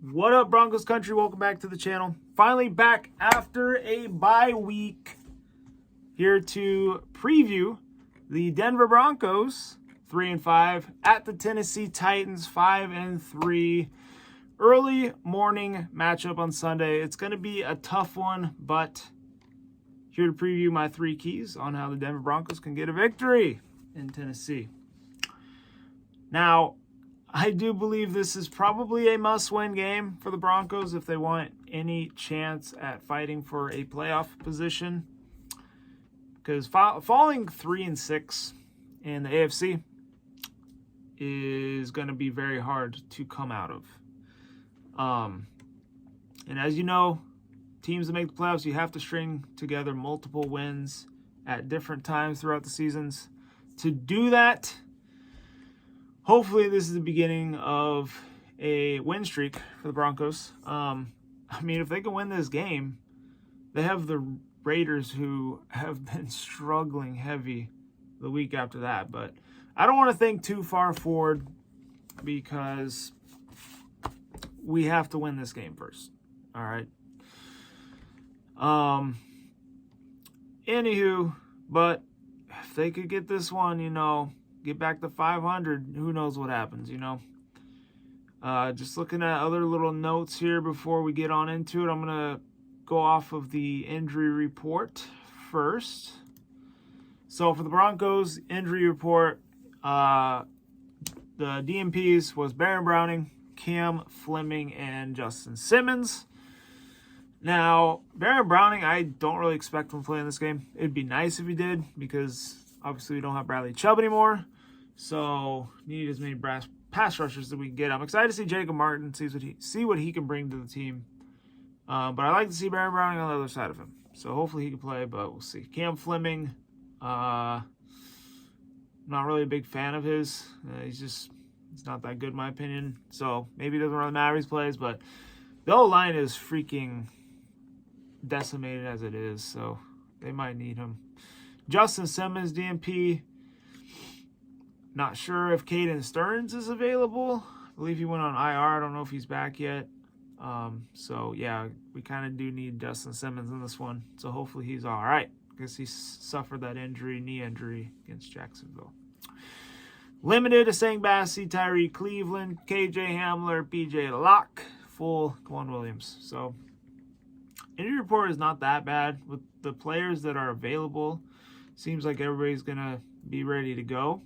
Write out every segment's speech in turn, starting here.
What up, Broncos country? Welcome back to the channel. Finally back after a bye week. Here to preview the Denver Broncos 3-5 at the Tennessee Titans 5-3. Early morning matchup on Sunday. It's going to be a tough one, but here to preview my 3 keys on how the Denver Broncos can get a victory in Tennessee. Now, I do believe this is probably a must-win game for the Broncos if they want any chance at fighting for a playoff position. Because falling 3-6 in the AFC is going to be very hard to come out of. And as you know, teams that make the playoffs, you have to string together multiple wins at different times throughout the seasons. To do that, hopefully this is the beginning of a win streak for the Broncos. I mean, if they can win this game, they have the Raiders, who have been struggling heavy the week after that. But I don't want to think too far forward because we have to win this game first. All right. Anywho, but if they could get this one, get back to 500, who knows what happens, Just looking at other little notes here before we get on into it. I'm going to go off of the injury report first. So for the Broncos injury report, the DNPs was Baron Browning, Cam Fleming, and Justin Simmons. Now, Baron Browning, I don't really expect him to play in this game. It'd be nice if he did, because obviously we don't have Bradley Chubb anymore. So need as many pass rushers that we can get. I'm excited to see Jacob Martin, see what he can bring to the team. But I like to see Baron Browning on the other side of him. So hopefully he can play, but we'll see. Cam Fleming, not really a big fan of his. He's not that good in my opinion. So maybe it doesn't really matter if he plays, but the O-line is freaking decimated as it is, so they might need him. Justin Simmons, DNP. Not sure if Caden Stearns is available. I believe he went on IR. I don't know if he's back yet. So yeah, we kind of do need Justin Simmons in this one. So hopefully he's all right, because he suffered that knee injury against Jacksonville. Limited to Sang Bassey, Tyree Cleveland, KJ Hamler, PJ Locke, full Quan Williams. So injury report is not that bad with the players that are available. Seems like everybody's gonna be ready to go.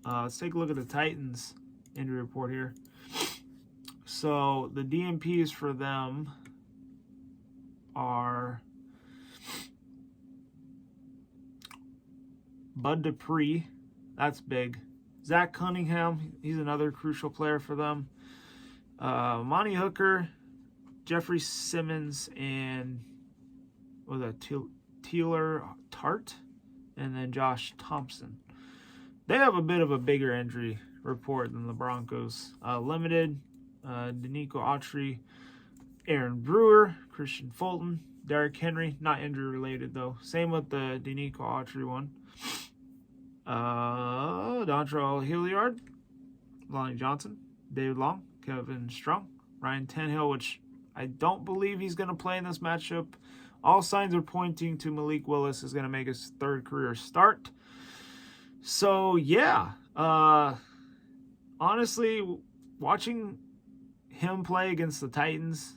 Let's take a look at the Titans injury report here. So the DNPs for them are Bud Dupree. That's big. Zach Cunningham, he's another crucial player for them. Monty Hooker, Jeffrey Simmons, and Taylor Tart, and then Josh Thompson. They have a bit of a bigger injury report than the Broncos. Limited, Danico Autry, Aaron Brewer, Christian Fulton, Derrick Henry, not injury related though. Same with the Danico Autry one. Dontrell Hilliard, Lonnie Johnson, David Long, Kevin Strong, Ryan Tannehill, which I don't believe he's going to play in this matchup. All signs are pointing to Malik Willis is going to make his 3rd career start. So, yeah, honestly, watching him play against the Titans,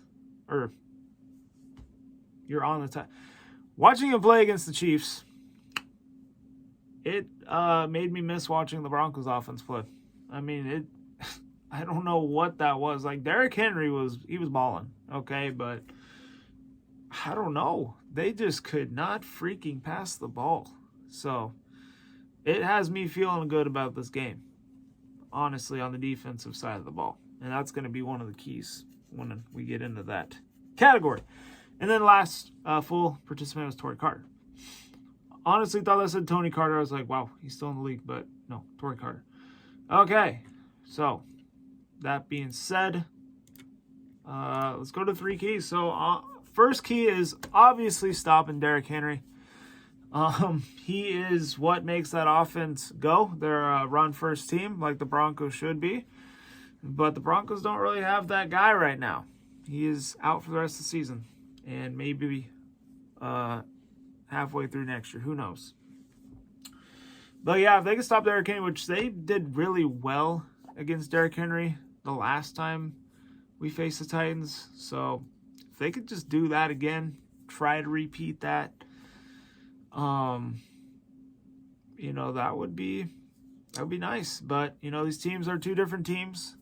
watching him play against the Chiefs, it made me miss watching the Broncos offense play. I mean, I don't know what that was. Like, Derrick Henry was balling, okay, but I don't know. They just could not freaking pass the ball. So it has me feeling good about this game, honestly, on the defensive side of the ball. And that's going to be one of the keys when we get into that category. And then last full participant was Torrey Carter. Honestly, thought that said Tony Carter. I was like, wow, he's still in the league. But no, Torrey Carter. Okay, so that being said, let's go to 3 keys. So first key is obviously stopping Derrick Henry. He is what makes that offense go. They're a run-first team, like the Broncos should be. But the Broncos don't really have that guy right now. He is out for the rest of the season, and maybe halfway through next year. Who knows? But yeah, if they can stop Derrick Henry, which they did really well against Derrick Henry the last time we faced the Titans. So if they could just do that again, try to repeat that, that would be nice. But these teams are two different teams.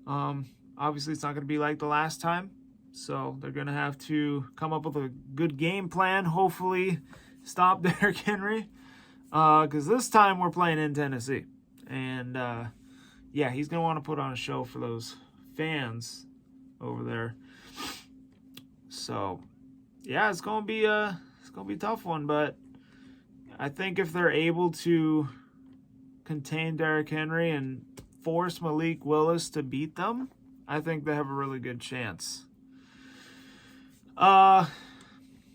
Obviously, it's not going to be like the last time. So they're going to have to come up with a good game plan. Hopefully, stop Derrick Henry. Because this time we're playing in Tennessee. And, he's going to want to put on a show for those fans over there. So, yeah, it's going to be a tough one. But I think if they're able to contain Derrick Henry and force Malik Willis to beat them, I think they have a really good chance.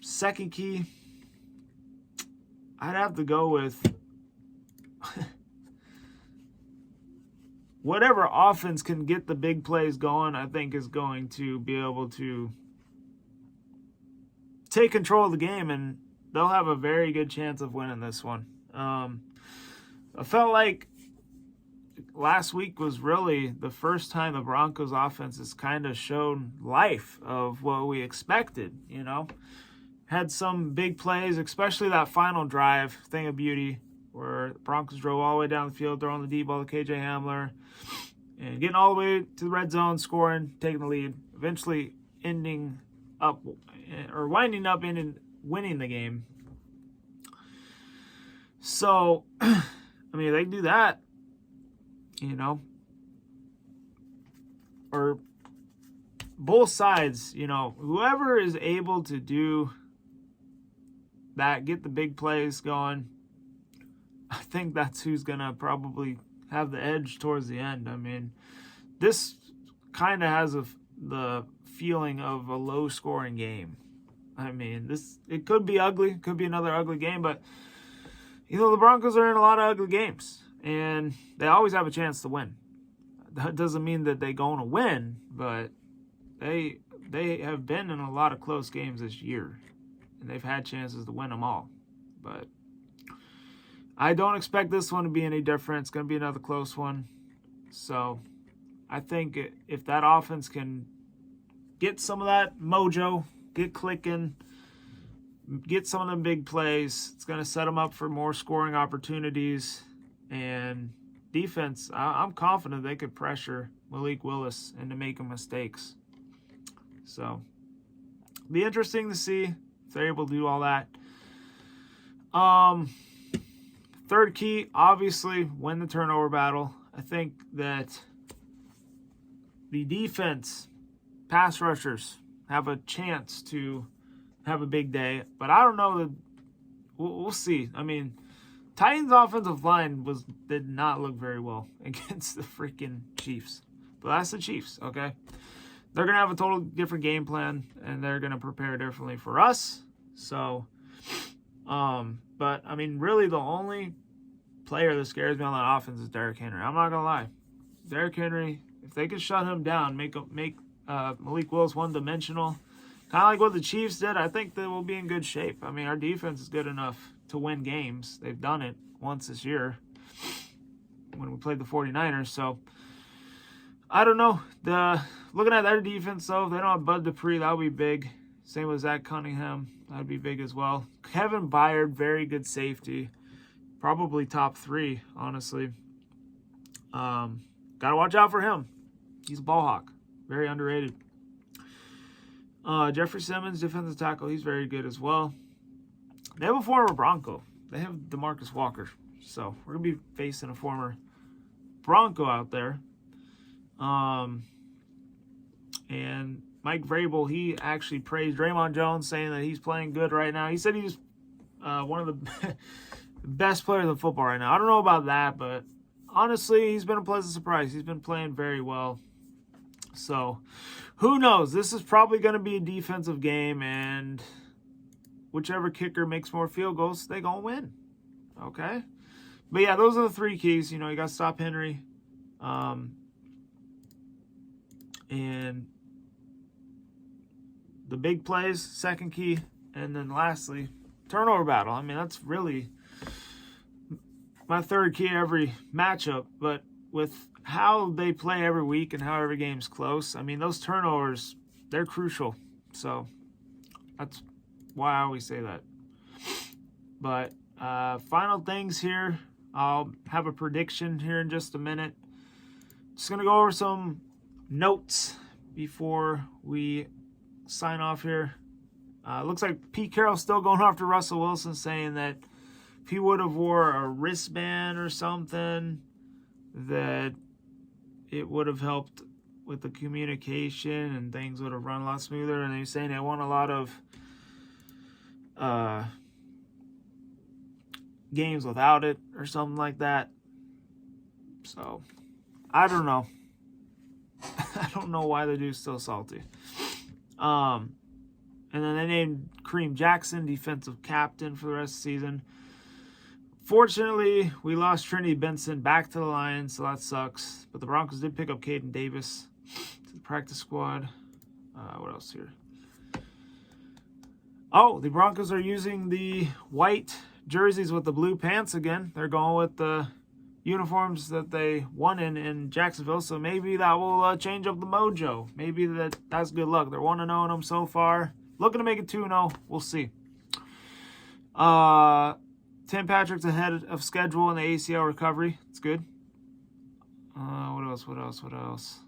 Second key, I'd have to go with whatever offense can get the big plays going, I think is going to be able to take control of the game, and they'll have a very good chance of winning this one. I felt like last week was really the first time the Broncos offense has kind of shown life of what we expected, Had some big plays, especially that final drive, thing of beauty, where the Broncos drove all the way down the field, throwing the deep ball to KJ Hamler, and getting all the way to the red zone, scoring, taking the lead, eventually winding up and winning the game. So, if they do that, or both sides, whoever is able to do that, get the big plays going, I think that's who's going to probably have the edge towards the end. This kind of has the feeling of a low-scoring game. It could be ugly, could be another ugly game, but, the Broncos are in a lot of ugly games, and they always have a chance to win. That doesn't mean that they're going to win, but they have been in a lot of close games this year, and they've had chances to win them all. But I don't expect this one to be any different. It's going to be another close one. So I think if that offense can get some of that mojo, get clicking, get some of them big plays, it's going to set them up for more scoring opportunities. And defense, I'm confident they could pressure Malik Willis into making mistakes. So be interesting to see if they're able to do all that. Third key, obviously, win the turnover battle. I think that the defense, pass rushers, have a chance to have a big day. But I don't know that we'll see. Titans' offensive line did not look very well against the freaking Chiefs. But that's the Chiefs, okay? They're going to have a total different game plan, and they're going to prepare differently for us. So, but, really the only player that scares me on that offense is Derrick Henry. I'm not going to lie. Derrick Henry, if they can shut him down, make Malik Willis one-dimensional, kind of like what the Chiefs did, I think they will be in good shape. Our defense is good enough to win games. They've done it once this year when we played the 49ers. So, I don't know. Looking at their defense, though, if they don't have Bud Dupree, that would be big. Same with Zach Cunningham. That would be big as well. Kevin Byard, very good safety. Probably top 3, honestly. Got to watch out for him. He's a ball hawk. Very underrated. Jeffrey Simmons, defensive tackle. He's very good as well. They have a former Bronco. They have DeMarcus Walker. So we're going to be facing a former Bronco out there. And Mike Vrabel, he actually praised Draymond Jones, saying that he's playing good right now. He said he's one of the best players in football right now. I don't know about that, but honestly, he's been a pleasant surprise. He's been playing very well. So, who knows? This is probably going to be a defensive game, and whichever kicker makes more field goals, they're going to win. Okay? But yeah, those are the 3 keys. You got to stop Henry. And the big plays, second key. And then lastly, turnover battle. I mean, that's really my third key every matchup. But with how they play every week and how every game's close, I mean, those turnovers, they're crucial. So that's why I always say that. But final things here. I'll have a prediction here in just a minute. Just going to go over some notes before we sign off here. Looks like Pete Carroll's still going after Russell Wilson, saying that if he would have wore a wristband or something, that it would have helped with the communication and things would have run a lot smoother. And he's saying they won a lot of games without it or something like that. So I don't know. I don't know why the dude's still salty. And then they named Kareem Jackson defensive captain for the rest of the season. Fortunately, we lost Trinity Benson back to the Lions, so that sucks. But the Broncos did pick up Caden Davis to the practice squad. What else here? Oh, the Broncos are using the white jerseys with the blue pants again. They're going with the uniforms that they won in Jacksonville, so maybe that will change up the mojo. Maybe that's good luck. They're 1-0 in them so far. Looking to make it 2-0. We'll see. Tim Patrick's ahead of schedule in the ACL recovery. It's good. What else?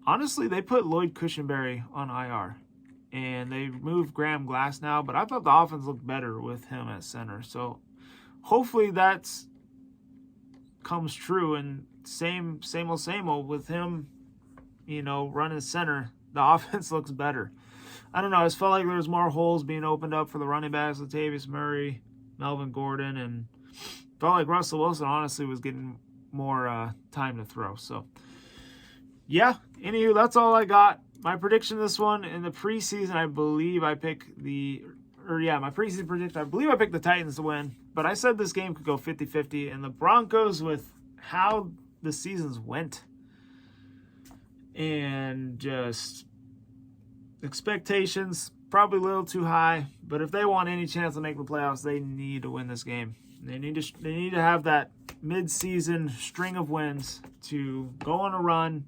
Honestly, they put Lloyd Cushenberry on IR. And they moved Graham Glass now, but I thought the offense looked better with him at center. So hopefully that comes true. And same old with him, running center. The offense looks better. I don't know. I just felt like there was more holes being opened up for the running backs, Latavius Murray, Melvin Gordon, and felt like Russell Wilson honestly was getting more time to throw. So, yeah. Anywho, that's all I got. My prediction this one in the preseason, I believe I picked my preseason prediction, I believe I picked the Titans to win. But I said this game could go 50-50. And the Broncos, with how the seasons went and just expectations, probably a little too high. But if they want any chance to make the playoffs, they need to win this game. They need to have that mid-season string of wins to go on a run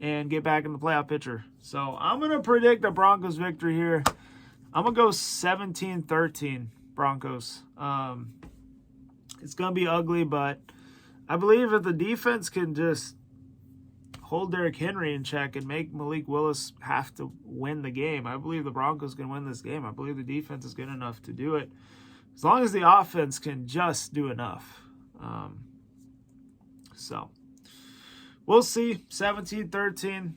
and get back in the playoff picture. So I'm going to predict a Broncos victory here. I'm going to go 17-13 Broncos. It's going to be ugly, but I believe if the defense can just hold Derrick Henry in check and make Malik Willis have to win the game, I believe the Broncos can win this game. I believe the defense is good enough to do it. As long as the offense can just do enough. So we'll see. 17-13.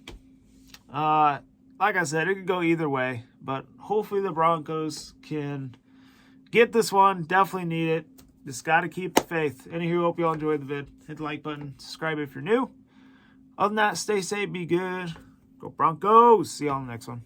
Like I said, it could go either way. But hopefully the Broncos can get this one. Definitely need it. Just got to keep the faith. Anywho, hope you all enjoyed the vid. Hit the like button. Subscribe if you're new. Other than that, stay safe. Be good. Go Broncos. See you all in the next one.